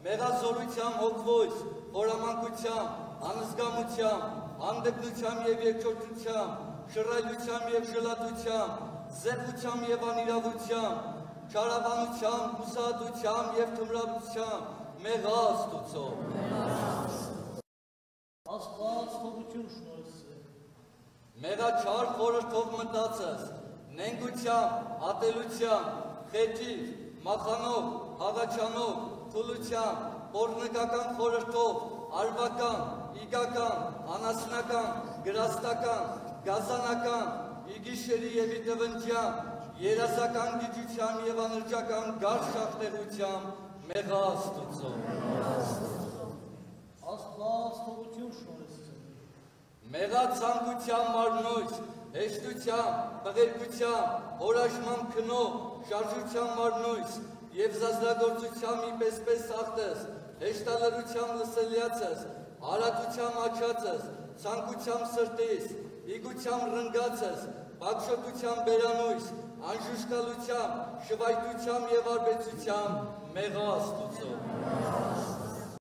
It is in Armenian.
մեղազորությամբ, հոգվոյս, խորամանկությամբ, անզգամությամբ, հանդգնությամբ և երկրորդությամբ, շռայլությամբ և ժլատությամբ, զեղությամբ և անիրավությամբ, չարաբանությամբ, հուսահատությամբ և թմրաբությամբ, մեղա Աստուծո։ Աստված թողություն շնորհեցե։ Մեղաչար խորհրդով մտածես, նենգությամբ, ատելությամբ, խեթիվ, մախանով, հաղաչանով, թուլությամբ, պոռնկական խորհրդով, արվական, իգական, անասնական, գրաստական, գազանական, իգիշերի և իտվնջյան, երազական գիջությամբ և անրջական գար շախտեղությամբ, մեղա Աստուծո։ Աստված թողություն շնորհեցե։ Մեղա ցանկությամբ մարմնոյս, հեշտությամբ, տղերկությամբ, հորաշման քնով, շարժությամբ մարմնոյս և զազրագործությամբ իպեսպես ախտես, հեշտալրությամբ լսելյացես, արատությամբ աչացես, ցանկությամբ սրտիս, իգությամբ ռնգացես, բակշոտությամբ բերանույս, անժուշկալությամբ, շվայտությամբ և արբեցությամբ, մեղա Աստուծո։